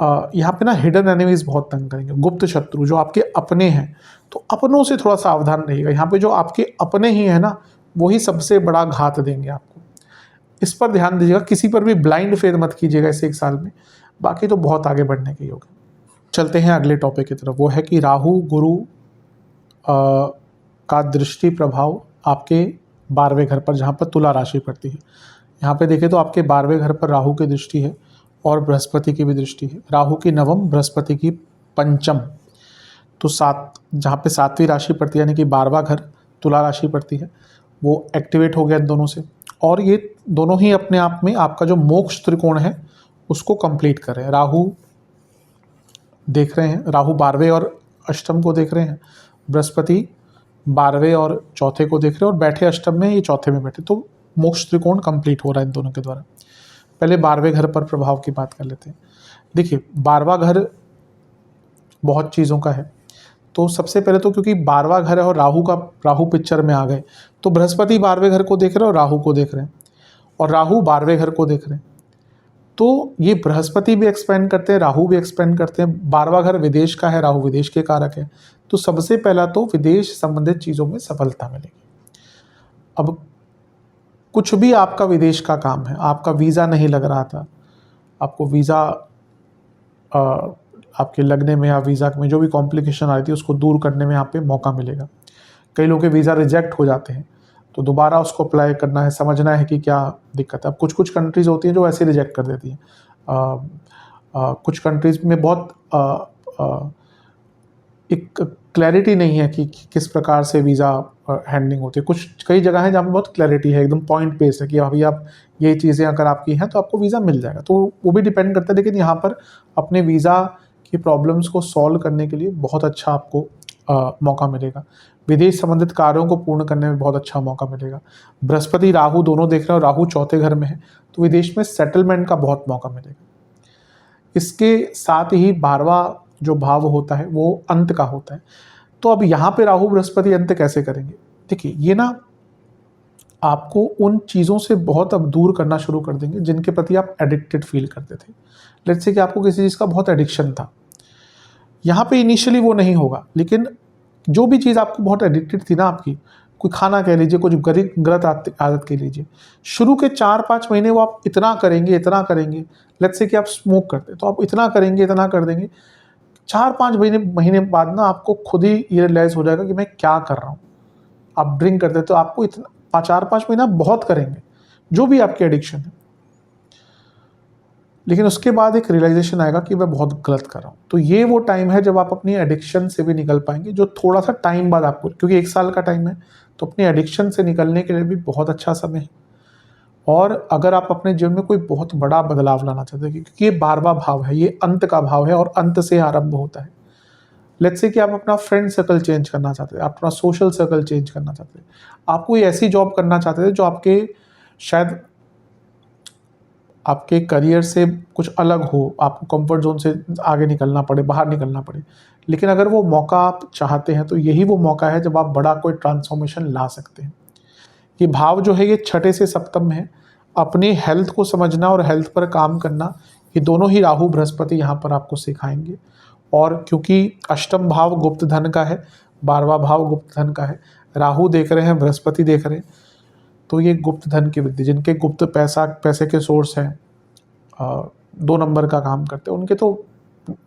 यहाँ पे ना हिडन एनिमीज बहुत तंग करेंगे, गुप्त शत्रु जो आपके अपने हैं, तो अपनों से थोड़ा सावधान रहिएगा। यहाँ पे जो आपके अपने ही है ना, वही सबसे बड़ा घात देंगे आपको, इस पर ध्यान दीजिएगा। किसी पर भी ब्लाइंड फेथ मत कीजिएगा इस एक साल में, बाकी तो बहुत आगे बढ़ने के योग है। चलते हैं अगले टॉपिक की तरफ, वो है कि राहु गुरु का दृष्टि प्रभाव आपके 12वें घर पर, जहाँ पर तुला राशि पड़ती है। यहाँ पे देखें तो आपके 12वें घर पर राहु की दृष्टि है और बृहस्पति की भी दृष्टि है। राहु की नवम, बृहस्पति की पंचम, तो जहाँ पे 7वीं राशि पड़ती है यानी कि 12वां घर तुला राशि पड़ती है, वो एक्टिवेट हो गया इन दोनों से। और ये दोनों ही अपने आप में आपका जो मोक्ष त्रिकोण है उसको कंप्लीट कर रहे हैं। राहु देख रहे हैं, राहु 12वें और अष्टम को देख रहे हैं, बृहस्पति 12वें और चौथे को देख रहे हैं, और बैठे अष्टम में, ये चौथे में बैठे, तो मोक्ष त्रिकोण कंप्लीट हो रहा है इन दोनों के द्वारा। पहले 12वें घर पर प्रभाव की बात कर लेते हैं। देखिए 12वां घर बहुत चीज़ों का है, तो सबसे पहले तो क्योंकि 12वां घर है और राहु पिक्चर में आ गए, तो बृहस्पति 12वें घर को देख रहे हैं और राहु को देख रहे हैं, और राहु 12वें घर को देख रहे हैं, तो ये बृहस्पति भी एक्सपेंड करते हैं, राहु भी एक्सपेंड करते हैं। 12वां घर विदेश का है, राहु विदेश के कारक है, तो सबसे पहला तो विदेश संबंधित चीज़ों में सफलता मिलेगी। अब कुछ भी आपका विदेश का काम है, आपका वीज़ा नहीं लग रहा था, आपको वीज़ा आपके लगने में या वीज़ा में जो भी कॉम्प्लिकेशन आ रही थी उसको दूर करने में यहाँ पे मौका मिलेगा। कई लोगों के वीज़ा रिजेक्ट हो जाते हैं, तो दोबारा उसको अप्लाई करना है, समझना है कि क्या दिक्कत है। अब कुछ कंट्रीज़ होती हैं जो ऐसे रिजेक्ट कर देती हैं, कुछ कंट्रीज़ में बहुत एक क्लैरिटी नहीं है कि किस प्रकार से वीज़ा हैंडलिंग होती है। कई जगह हैं जहाँ पे बहुत क्लैरिटी है, एकदम पॉइंट बेस है कि अभी आप ये चीज़ें अगर आपकी हैं तो आपको वीज़ा मिल जाएगा, तो वो भी डिपेंड करता है। लेकिन यहाँ पर अपने वीज़ा की प्रॉब्लम्स को सॉल्व करने के लिए बहुत अच्छा आपको मौका मिलेगा। विदेश संबंधित कार्यों को पूर्ण करने में बहुत अच्छा मौका मिलेगा। बृहस्पति राहु दोनों देख रहे हैं और राहु चौथे घर में है, तो विदेश में सेटलमेंट का बहुत मौका मिलेगा। इसके साथ ही 12वां जो भाव होता है वो अंत का होता है, तो अब यहाँ पे राहु बृहस्पति अंत कैसे करेंगे? देखिए ये ना आपको उन चीज़ों से बहुत अब दूर करना शुरू कर देंगे जिनके प्रति आप एडिक्टेड फील करते थे। लेट्स से कि आपको किसी चीज़ का बहुत एडिक्शन था, यहाँ पे इनिशियली वो नहीं होगा, लेकिन जो भी चीज़ आपको बहुत एडिक्टेड थी ना, आपकी कोई खाना कह लीजिए, कुछ गलत आदत कह लीजिए, शुरू के 4-5 महीने वो आप इतना करेंगे। लेट्स से कि आप स्मोक करते तो आप इतना कर देंगे, 4-5 महीने बाद ना आपको खुद ही ये रियलाइज़ हो जाएगा कि मैं क्या कर रहा हूँ। आप ड्रिंक करते तो आपको इतना 4-5 महीना बहुत करेंगे जो भी आपकी एडिक्शन है, लेकिन उसके बाद एक रियलाइजेशन आएगा कि मैं बहुत गलत कर रहा हूँ। तो ये वो टाइम है जब आप अपनी एडिक्शन से भी निकल पाएंगे, जो थोड़ा सा टाइम बाद आपको, क्योंकि 1 साल का टाइम है, तो अपनी एडिक्शन से निकलने के लिए भी बहुत अच्छा समय है। और अगर आप अपने जीवन में कोई बहुत बड़ा बदलाव लाना चाहते हैं, क्योंकि ये 12वां भाव है, ये अंत का भाव है और अंत से आरंभ होता है। लेट्स से कि आप अपना फ्रेंड सर्कल चेंज करना चाहते हैं, आप अपना सोशल सर्कल चेंज करना चाहते हैं, आप कोई ऐसी जॉब करना चाहते थे जो आपके शायद आपके करियर से कुछ अलग हो, आपको कंफर्ट जोन से आगे निकलना पड़े, बाहर निकलना पड़े, लेकिन अगर वो मौका आप चाहते हैं तो यही वो मौका है जब आप बड़ा कोई ट्रांसफॉर्मेशन ला सकते हैं। ये भाव जो है ये 6ठे से सप्तम में है। अपनी हेल्थ को समझना और हेल्थ पर काम करना, ये दोनों ही राहु बृहस्पति यहाँ पर आपको सिखाएंगे। और क्योंकि अष्टम भाव गुप्त धन का है, 12वां भाव गुप्त धन का है, राहु देख रहे हैं, बृहस्पति देख रहे हैं, तो ये गुप्त धन की वृद्धि, जिनके गुप्त पैसे के सोर्स हैं, 2 नंबर का काम करते हैं, उनके तो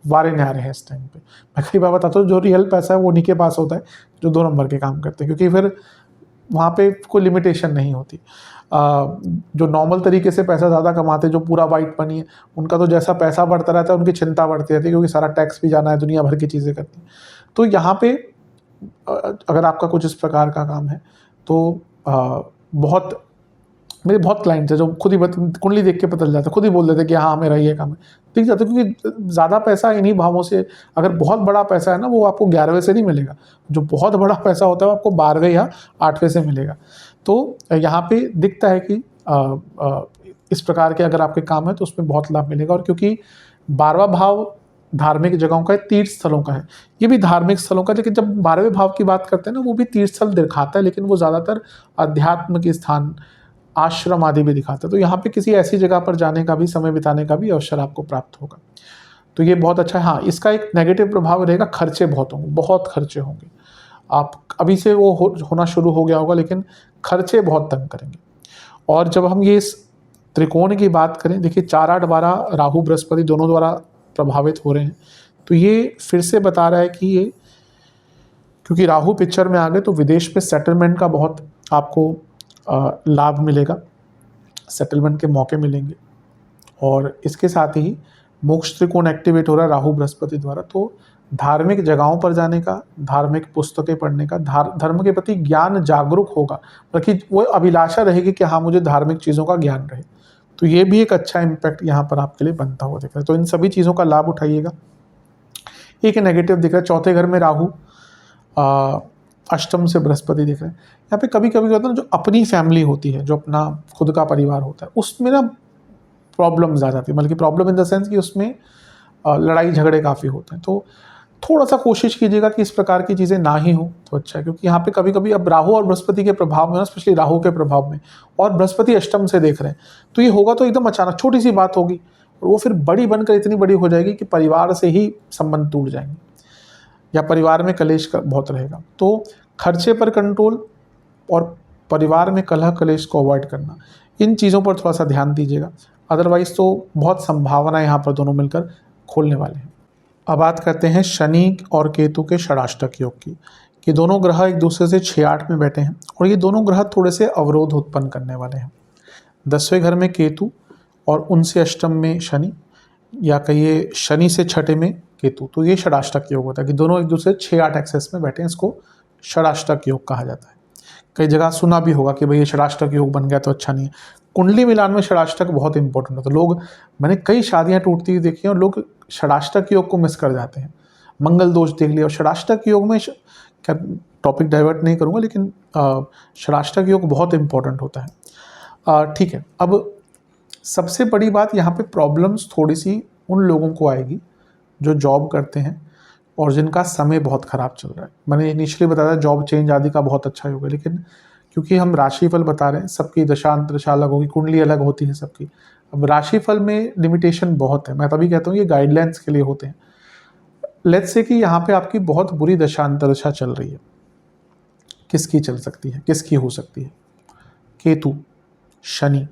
वारे न्यारे हैं इस टाइम पे। मैं कई बार बताता हूँ जो रियल पैसा है वो उन्हीं के पास होता है जो 2 नंबर के काम करते हैं, क्योंकि फिर वहाँ पे कोई लिमिटेशन नहीं होती। जो नॉर्मल तरीके से पैसा ज़्यादा कमाते हैं, जो पूरा वाइट मनी है, उनका तो जैसा पैसा बढ़ता रहता है उनकी चिंता बढ़ती रहती है, क्योंकि सारा टैक्स भी जाना है, दुनिया भर की चीज़ें करती हैं। तो यहाँ पे अगर आपका कुछ इस प्रकार का काम है तो मेरे बहुत क्लाइंट्स हैं जो खुद ही कुंडली देख के पता चल जाता है, खुद ही बोल देते हैं कि हाँ मेरा ये काम है, दिख जाता है। क्योंकि ज़्यादा पैसा इन्हीं भावों से, अगर बहुत बड़ा पैसा है ना वो आपको 11वें से नहीं मिलेगा, जो बहुत बड़ा पैसा होता है वो आपको 12वें या 8वें से मिलेगा। तो यहाँ पे दिखता है कि इस प्रकार के अगर आपके काम है तो उसमें बहुत लाभ मिलेगा। और क्योंकि 12वां भाव धार्मिक जगहों का है, तीर्थ स्थलों का है, ये भी धार्मिक स्थलों का, लेकिन जब 12वें भाव की बात करते हैं ना वो भी तीर्थ स्थल दिखाता है, लेकिन वो ज़्यादातर अध्यात्म के स्थान, आश्रम आदि भी दिखाता है। तो यहाँ पे किसी ऐसी जगह पर जाने का भी, समय बिताने का भी अवसर आपको प्राप्त होगा। तो ये बहुत अच्छा है। हाँ, इसका एक नेगेटिव प्रभाव रहेगा, खर्चे बहुत होंगे, बहुत खर्चे होंगे। आप अभी से वो होना शुरू हो गया होगा, लेकिन खर्चे बहुत तंग करेंगे। और जब हम ये इस त्रिकोण की बात करें, देखिए 4, 8, 12 राहु बृहस्पति दोनों द्वारा प्रभावित हो रहे हैं, तो ये फिर से बता रहा है कि ये, क्योंकि राहु पिक्चर में आ गए तो विदेश में सेटलमेंट का बहुत आपको लाभ मिलेगा, सेटलमेंट के मौके मिलेंगे। और इसके साथ ही मोक्ष त्रिकोण एक्टिवेट हो रहा है राहु बृहस्पति द्वारा, तो धार्मिक जगहों पर जाने का, धार्मिक पुस्तकें पढ़ने का, धर्म के प्रति ज्ञान जागरूक होगा, बल्कि वो अभिलाषा रहेगी कि हाँ मुझे धार्मिक चीज़ों का ज्ञान रहे। तो ये भी एक अच्छा इम्पैक्ट यहाँ पर आपके लिए बनता हुआ दिख रहा है। तो इन सभी चीज़ों का लाभ उठाइएगा। एक नेगेटिव दिख रहा है, चौथे घर में राहु, अष्टम से बृहस्पति दिख रहे हैं। यहाँ पे कभी कभी होता है ना, जो अपनी फैमिली होती है, जो अपना खुद का परिवार होता है, उसमें ना प्रॉब्लम्स आ जाती है, बल्कि प्रॉब्लम इन द सेंस कि उसमें लड़ाई झगड़े काफ़ी होते हैं। तो थोड़ा सा कोशिश कीजिएगा कि इस प्रकार की चीज़ें ना ही हो तो अच्छा है, क्योंकि यहाँ पे कभी कभी अब राहु और बृहस्पति के प्रभाव में, स्पेशली राहु के प्रभाव में, और बृहस्पति अष्टम से देख रहे हैं, तो ये होगा तो एकदम अचानक छोटी सी बात होगी, और वो फिर बड़ी बनकर इतनी बड़ी हो जाएगी कि परिवार से ही संबंध टूट जाएंगे, या परिवार में कलेश बहुत रहेगा। तो खर्चे पर कंट्रोल और परिवार में कलह कलेश को अवॉइड करना, इन चीज़ों पर थोड़ा सा ध्यान दीजिएगा। अदरवाइज़ तो बहुत संभावना यहाँ पर दोनों मिलकर खोलने वाले हैं। अब बात करते हैं शनि और केतु के षडाष्टक योग की, कि दोनों ग्रह एक दूसरे से 6-8 में बैठे हैं, और ये दोनों ग्रह थोड़े से अवरोध उत्पन्न करने वाले हैं। 10वें घर में केतु और उनसे अष्टम में शनि, या कहिए शनि से छठे में केतु, तो ये षडाष्टक योग होता है कि दोनों एक दूसरे 6-8 एक्सेस में बैठे हैं, इसको षडाष्टक योग कहा जाता है। कई जगह सुना भी होगा कि भाई ये षडाष्टक योग बन गया तो अच्छा नहीं है। कुंडली मिलान में षडाष्टक बहुत इंपॉर्टेंट होता है। लोग, मैंने कई शादियां टूटती हुई देखी हैं और लोग षडाष्टक योग को मिस कर जाते हैं। मंगल दोष देख लिया, और षडाष्टक योग में, क्या टॉपिक डाइवर्ट नहीं करूँगा, लेकिन षडाष्टक योग बहुत इंपॉर्टेंट होता है। ठीक है, अब सबसे बड़ी बात यहाँ पे प्रॉब्लम्स थोड़ी सी उन लोगों को आएगी जो जॉब करते हैं और जिनका समय बहुत ख़राब चल रहा है। मैंने इनिशियली बताया जॉब चेंज आदि का बहुत अच्छा योग है, लेकिन क्योंकि हम राशिफल बता रहे हैं, सबकी दशा अंतरदशा अलग होगी, कुंडली अलग होती है सबकी। अब राशिफल में लिमिटेशन बहुत है, मैं तभी कहता हूँ ये गाइडलाइंस के लिए होते हैं। लेट्स से कि यहाँ पे आपकी बहुत बुरी दशा अंतरदशा चल रही है, किसकी चल सकती है, किसकी हो सकती है? केतु, शनि,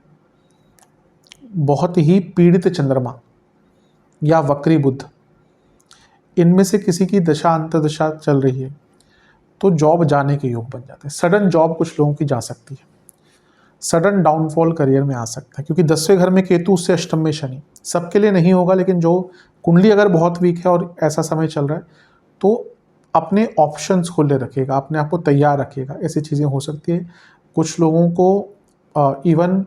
बहुत ही पीड़ित चंद्रमा, या वक्री बुध, इनमें से किसी की दशा अंतरदशा चल रही है तो जॉब जाने के योग बन जाते हैं। सडन जॉब कुछ लोगों की जा सकती है, सडन डाउनफॉल करियर में आ सकता है, क्योंकि 10वें घर में केतु, उससे अष्टम में शनि। सबके लिए नहीं होगा, लेकिन जो कुंडली अगर बहुत वीक है और ऐसा समय चल रहा है तो अपने ऑप्शंस खुले रखिएगा, अपने आप को तैयार रखिएगा, ऐसी चीज़ें हो सकती है। कुछ लोगों को इवन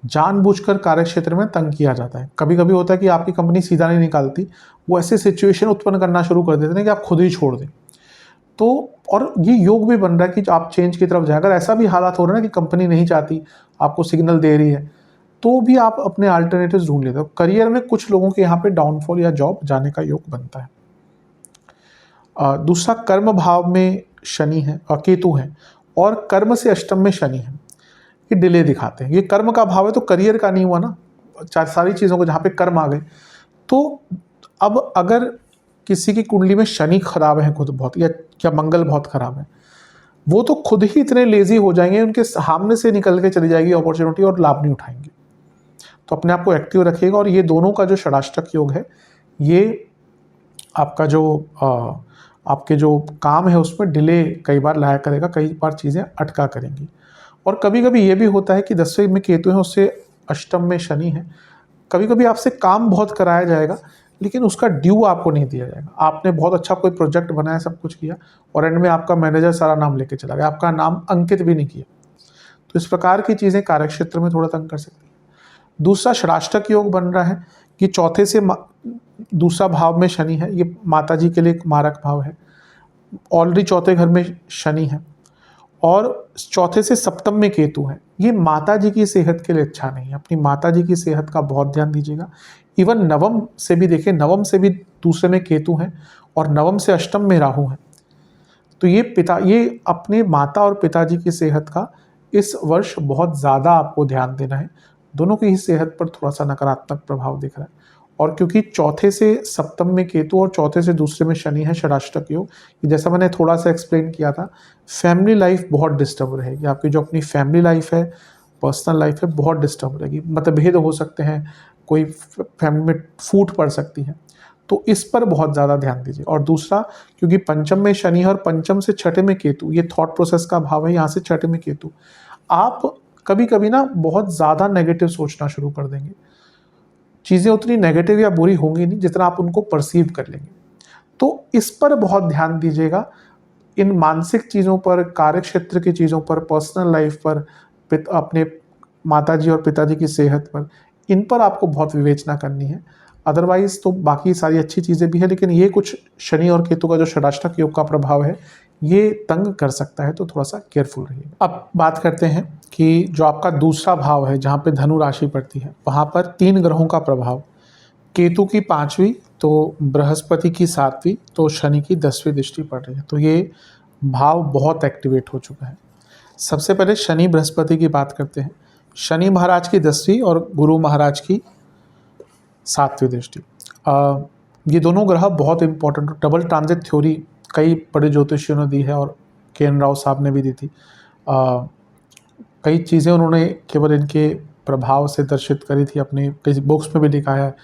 जानबूझकर कार्य क्षेत्र में तंग किया जाता है। कभी कभी होता है कि आपकी कंपनी सीधा नहीं निकालती, वो ऐसे सिचुएशन उत्पन्न करना शुरू कर देते हैं कि आप खुद ही छोड़ दें। तो और ये योग भी बन रहा है कि आप चेंज की तरफ जाए। अगर ऐसा भी हालात हो रहा है कि कंपनी नहीं चाहती, आपको सिग्नल दे रही है, तो भी आप अपने अल्टरनेटिव्स ढूंढ लेते हो। करियर में कुछ लोगों के यहाँ पे डाउनफॉल या जॉब जाने का योग बनता है। दूसरा, कर्म भाव में शनि है और केतु है, और कर्म से अष्टम में शनि है, ये डिले दिखाते हैं। ये कर्म का भाव है तो करियर का नहीं हुआ ना, सारी चीज़ों को जहाँ पे कर्म आ गए। तो अब अगर किसी की कुंडली में शनि खराब है खुद बहुत, या मंगल बहुत खराब है, वो तो खुद ही इतने लेजी हो जाएंगे, उनके सामने से निकल के चली जाएगी अपॉर्चुनिटी और लाभ नहीं उठाएंगे। तो अपने आप को एक्टिव रखिएगा। और ये दोनों का जो षडाष्टक योग है, ये आपका जो आपके जो काम है उसमें डिले कई बार लाया करेगा, कई बार चीज़ें अटका करेंगी। और कभी कभी ये भी होता है कि 10वें में केतु है, उससे अष्टम में शनि है, कभी कभी आपसे काम बहुत कराया जाएगा लेकिन उसका ड्यू आपको नहीं दिया जाएगा। आपने बहुत अच्छा कोई प्रोजेक्ट बनाया, सब कुछ किया, और एंड में आपका मैनेजर सारा नाम लेके चला गया, आपका नाम अंकित भी नहीं किया। तो इस प्रकार की चीज़ें कार्यक्षेत्र में थोड़ा तंग कर सकती है। दूसरा, षडाष्टक योग बन रहा है कि चौथे से दूसरा भाव में शनि है, ये माता जी के लिए एक मारक भाव है। ऑलरेडी चौथे घर में शनि है और चौथे से सप्तम में केतु है। ये माता जी की सेहत के लिए अच्छा नहीं है। अपनी माता जी की सेहत का बहुत ध्यान दीजिएगा। इवन नवम से भी देखिए, नवम से भी दूसरे में केतु है और नवम से अष्टम में राहु है। तो ये अपने माता और पिताजी की सेहत का इस वर्ष बहुत ज़्यादा आपको ध्यान देना है। दोनों की ही सेहत पर थोड़ा सा नकारात्मक प्रभाव दिख रहा है। और क्योंकि चौथे से सप्तम में केतु और चौथे से दूसरे में शनि है, षडाष्टक योग, जैसा मैंने थोड़ा सा एक्सप्लेन किया था, फैमिली लाइफ बहुत डिस्टर्ब रहेगी। आपकी जो अपनी फैमिली लाइफ है, पर्सनल लाइफ है, बहुत डिस्टर्ब रहेगी, मतभेद हो सकते हैं, कोई फैमिली में फूट पड़ सकती है, तो इस पर बहुत ज़्यादा ध्यान दीजिए। और दूसरा, क्योंकि पंचम में शनि है और पंचम से छठे में केतु, ये थॉट प्रोसेस का भाव है, यहाँ से छठे में केतु, आप कभी कभी ना बहुत ज़्यादा नेगेटिव सोचना शुरू कर देंगे। चीज़ें उतनी नेगेटिव या बुरी होंगी नहीं जितना आप उनको परसीव कर लेंगे। तो इस पर बहुत ध्यान दीजिएगा, इन मानसिक चीज़ों पर, कार्य क्षेत्र की चीज़ों पर, पर्सनल लाइफ पर, अपने माताजी और पिताजी की सेहत पर, इन पर आपको बहुत विवेचना करनी है। अदरवाइज तो बाकी सारी अच्छी चीज़ें भी है, लेकिन ये कुछ शनि और केतु का जो षडाष्टक योग का प्रभाव है ये तंग कर सकता है, तो थोड़ा सा केयरफुल रहिए। अब बात करते हैं कि जो आपका दूसरा भाव है जहाँ पे धनु राशि पड़ती है, वहाँ पर 3 ग्रहों का प्रभाव, केतु की 5वीं, तो बृहस्पति की 7वीं, तो शनि की 10वीं दृष्टि पड़ रही है। तो ये भाव बहुत एक्टिवेट हो चुका है। सबसे पहले शनि बृहस्पति की बात करते हैं। शनि महाराज की 10वीं और गुरु महाराज की 7वीं दृष्टि। ये दोनों ग्रह बहुत इंपॉर्टेंट, डबल ट्रांजिट थ्योरी कई बड़े ज्योतिषियों ने दी है और के.एन. राव साहब ने भी दी थी। कई चीज़ें उन्होंने केवल इनके प्रभाव से दर्शित करी थी, अपने कई बुक्स में भी लिखा है।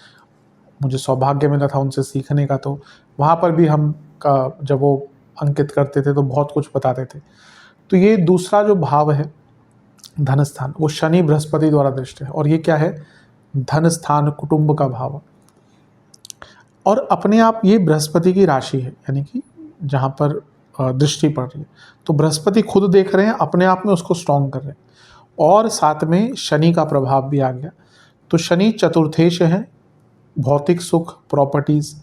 मुझे सौभाग्य मिला था उनसे सीखने का, तो वहाँ पर भी हम जब वो अंकित करते थे तो बहुत कुछ बताते थे। तो ये दूसरा जो भाव है धन स्थान, वो शनि बृहस्पति द्वारा दृष्ट है, और ये क्या है, धन स्थान, कुटुंब का भाव। और अपने आप ये बृहस्पति की राशि है, यानी कि जहाँ पर दृष्टि पड़ रही है, तो बृहस्पति खुद देख रहे हैं, अपने आप में उसको स्ट्रॉन्ग कर रहे हैं, और साथ में शनि का प्रभाव भी आ गया। तो शनि चतुर्थेश है, भौतिक सुख, प्रॉपर्टीज़,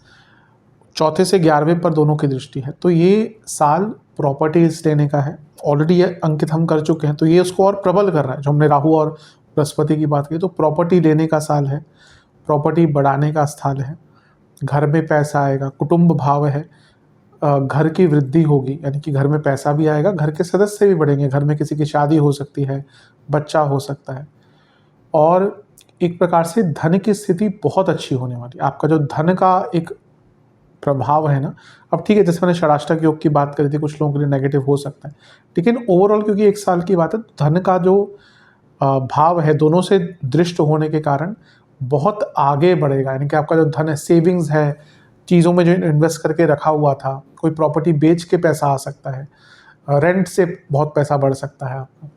चौथे से 11वें पर दोनों की दृष्टि है। तो ये साल प्रॉपर्टीज लेने का है, ऑलरेडी ये अंकित हम कर चुके हैं, तो ये उसको और प्रबल कर रहा है। जो हमने राहु और बृहस्पति की बात की, तो प्रॉपर्टी लेने का साल है, प्रॉपर्टी बढ़ाने का स्थान है, घर में पैसा आएगा, कुटुंब भाव है, घर की वृद्धि होगी, यानी कि घर में पैसा भी आएगा, घर के सदस्य भी बढ़ेंगे, घर में किसी की शादी हो सकती है, बच्चा हो सकता है, और एक प्रकार से धन की स्थिति बहुत अच्छी होने वाली। आपका जो धन का एक प्रभाव है ना, अब ठीक है, जैसे मैंने षडाष्टक योग की बात करी थी, कुछ लोगों के लिए नेगेटिव हो सकता है, लेकिन ओवरऑल क्योंकि 1 साल की बात है, धन का जो भाव है दोनों से दृष्ट होने के कारण बहुत आगे बढ़ेगा। यानी कि आपका जो धन है, सेविंग्स है, चीज़ों में जो इन्वेस्ट करके रखा हुआ था, कोई प्रॉपर्टी बेच के पैसा आ सकता है, रेंट से बहुत पैसा बढ़ सकता है आपका।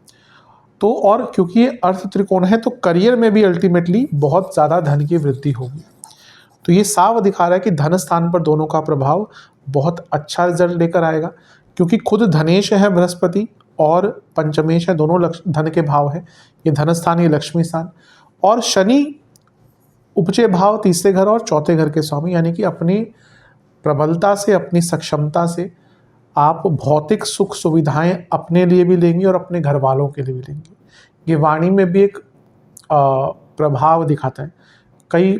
तो और क्योंकि ये अर्थ त्रिकोण है, तो करियर में भी अल्टीमेटली बहुत ज़्यादा धन की वृद्धि होगी। तो ये साफ दिखा रहा है कि धन स्थान पर दोनों का प्रभाव बहुत अच्छा रिजल्ट लेकर आएगा, क्योंकि खुद धनेश है बृहस्पति और पंचमेश है, दोनों धन के भाव है। ये धन स्थान, ये लक्ष्मी स्थान, और शनि उपजे भाव 3रे घर और 4थे घर के स्वामी, यानी कि अपनी प्रबलता से, अपनी सक्षमता से आप भौतिक सुख सुविधाएं अपने लिए भी लेंगे और अपने घर वालों के लिए भी लेंगे। ये वाणी में भी एक प्रभाव दिखाता है। कई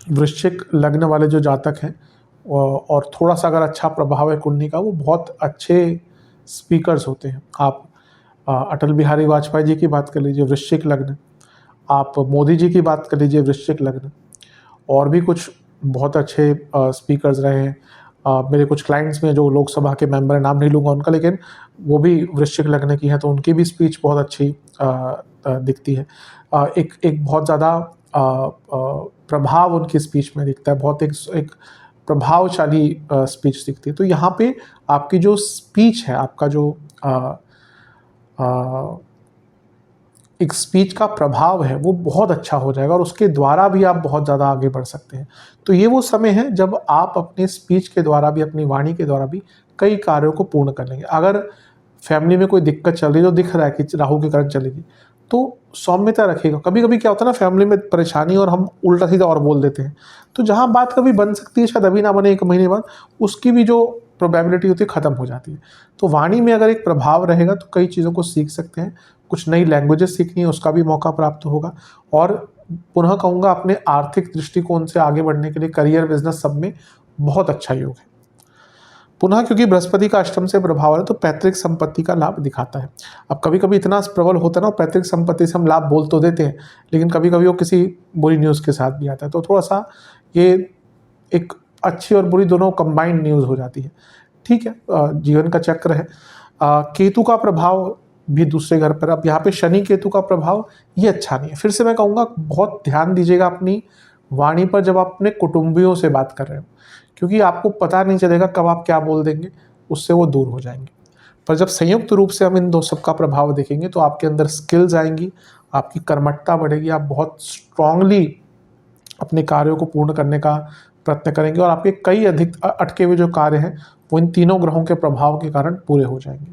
वृश्चिक लग्न वाले जो जातक हैं और थोड़ा सा अगर अच्छा प्रभाव है कुंडली का, वो बहुत अच्छे स्पीकर्स होते हैं। आप अटल बिहारी वाजपेयी जी की बात कर लीजिए, वृश्चिक लग्न, आप मोदी जी की बात कर लीजिए, वृश्चिक लग्न, और भी कुछ बहुत अच्छे स्पीकर्स रहे हैं। मेरे कुछ क्लाइंट्स में जो लोकसभा के मेंबर हैं, नाम नहीं लूँगा उनका, लेकिन वो भी वृश्चिक लग्न की हैं, तो उनकी भी स्पीच बहुत अच्छी दिखती है। एक बहुत ज़्यादा प्रभाव उनकी स्पीच में दिखता है, बहुत एक प्रभावशाली स्पीच दिखती है। तो यहाँ पे आपकी जो स्पीच है, आपका जो एक स्पीच का प्रभाव है, वो बहुत अच्छा हो जाएगा, और उसके द्वारा भी आप बहुत ज़्यादा आगे बढ़ सकते हैं। तो ये वो समय है जब आप अपने स्पीच के द्वारा भी, अपनी वाणी के द्वारा भी कई कार्यों को पूर्ण कर लेंगे। अगर फैमिली में कोई दिक्कत चल रही है, जो दिख रहा है कि राहु के कारण चलेगी, तो सौम्यता रखिएगा। कभी कभी क्या होता है ना, फैमिली में परेशानी और हम उल्टा सीधा और बोल देते हैं, तो जहाँ बात कभी बन सकती है, शायद अभी ना बने 1 महीने बाद, उसकी भी जो प्रोबेबिलिटी होती है ख़त्म हो जाती है। तो वाणी में अगर एक प्रभाव रहेगा तो कई चीज़ों को सीख सकते हैं। कुछ नई लैंग्वेजेस सीखनी है, उसका भी मौका प्राप्त होगा। और पुनः कहूँगा, अपने आर्थिक दृष्टिकोण से आगे बढ़ने के लिए करियर, बिजनेस, सब में बहुत अच्छा योग है। पुनः क्योंकि बृहस्पति का अष्टम से प्रभाव है तो पैतृक संपत्ति का लाभ दिखाता है। अब कभी कभी इतना प्रबल होता है ना, पैतृक संपत्ति से हम लाभ बोल तो देते हैं, लेकिन कभी कभी वो किसी बुरी न्यूज़ के साथ भी आता है, तो थोड़ा सा ये एक अच्छी और बुरी दोनों कंबाइंड न्यूज़ हो जाती है। ठीक है, जीवन का चक्र है। केतु का प्रभाव भी दूसरे घर पर। अब यहाँ पे शनि केतु का प्रभाव ये अच्छा नहीं है। फिर से मैं कहूँगा बहुत ध्यान दीजिएगा अपनी वाणी पर जब आप अपने कुटुंबियों से बात कर रहे हो, क्योंकि आपको पता नहीं चलेगा कब आप क्या बोल देंगे, उससे वो दूर हो जाएंगे। पर जब संयुक्त रूप से हम इन दो सबका प्रभाव देखेंगे तो आपके अंदर स्किल्स आएंगी, आपकी कर्मठता बढ़ेगी, आप बहुत स्ट्रांगली अपने कार्यों को पूर्ण करने का प्रयत्न करेंगे और आपके कई अधिक अटके हुए जो कार्य हैं वो इन तीनों ग्रहों के प्रभाव के कारण पूरे हो जाएंगे।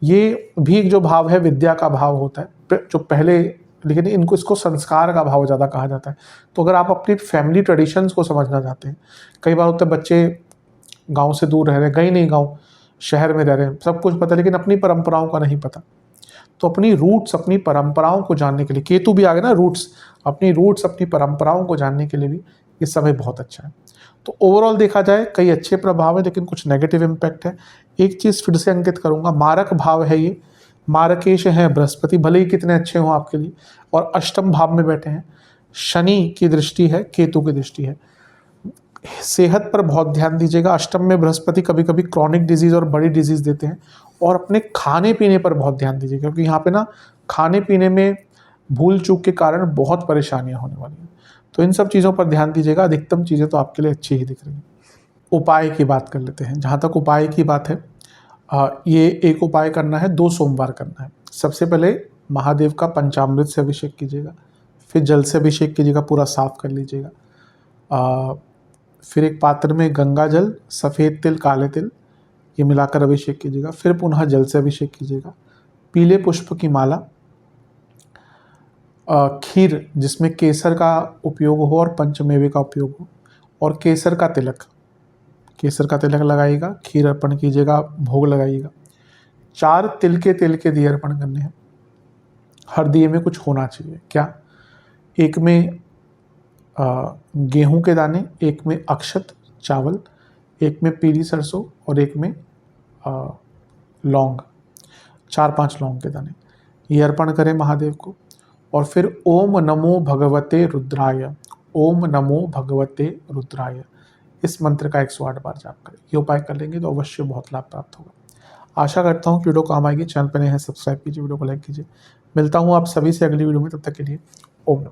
ये भी एक जो भाव है विद्या का भाव होता है जो पहले, लेकिन इनको इसको संस्कार का भाव ज़्यादा कहा जाता है। तो अगर आप अपनी फैमिली ट्रेडिशंस को समझना चाहते हैं, कई बार होते बच्चे गांव से दूर रह रहे हैं, गए नहीं गांव, शहर में रह रहे हैं, सब कुछ पता लेकिन अपनी परंपराओं का नहीं पता, तो अपनी रूट्स अपनी परंपराओं को जानने के लिए, केतु भी आ गया ना, रूट्स अपनी परंपराओं को जानने के लिए भी इस समय बहुत अच्छा है। तो ओवरऑल देखा जाए कई अच्छे प्रभाव है लेकिन कुछ नेगेटिव इम्पैक्ट है। एक चीज़ फिर से अंकित करूंगा, मारक भाव है ये, मारकेश है बृहस्पति, भले ही कितने अच्छे हों आपके लिए, और अष्टम भाव में बैठे हैं। शनि की दृष्टि है, केतु की दृष्टि है। सेहत पर बहुत ध्यान दीजिएगा। अष्टम में बृहस्पति कभी कभी क्रॉनिक डिजीज़ और बड़ी डिजीज़ देते हैं, और अपने खाने पीने पर बहुत ध्यान दीजिएगा, क्योंकि यहाँ पे ना खाने पीने में भूल चूक के कारण बहुत परेशानियाँ होने वाली हैं। तो इन सब चीज़ों पर ध्यान दीजिएगा। अधिकतम चीज़ें तो आपके लिए अच्छी ही दिख रही हैं। उपाय की बात कर लेते हैं। जहाँ तक उपाय की बात है, ये एक उपाय करना है, 2 सोमवार करना है। सबसे पहले महादेव का पंचामृत से अभिषेक कीजिएगा, फिर जल से अभिषेक कीजिएगा, पूरा साफ कर लीजिएगा। फिर एक पात्र में गंगा जल, सफ़ेद तिल, काले तिल ये मिलाकर अभिषेक कीजिएगा, फिर पुनः जल से अभिषेक कीजिएगा। पीले पुष्प की माला, खीर जिसमें केसर का उपयोग हो और पंचमेवे का उपयोग हो, और केसर का तिलक लगाइएगा, खीर अर्पण कीजिएगा, भोग लगाइएगा। 4 तिल के दिए अर्पण करने हैं। हर दिए में कुछ होना चाहिए। क्या? एक में गेहूं के दाने, एक में अक्षत चावल, एक में पीली सरसों और एक में लौंग, 4-5 लौंग के दाने, ये अर्पण करें महादेव को। और फिर ओम नमो भगवते रुद्राय, ओम नमो भगवते रुद्राय, इस मंत्र का 108 बार जाप करें। ये उपाय कर लेंगे तो अवश्य बहुत लाभ प्राप्त होगा। आशा करता हूँ कि वीडियो काम आएगी। चैनल पर नए हैं सब्सक्राइब कीजिए, वीडियो को लाइक कीजिए। मिलता हूँ आप सभी से अगली वीडियो में, तब तक के लिए ओम नमः।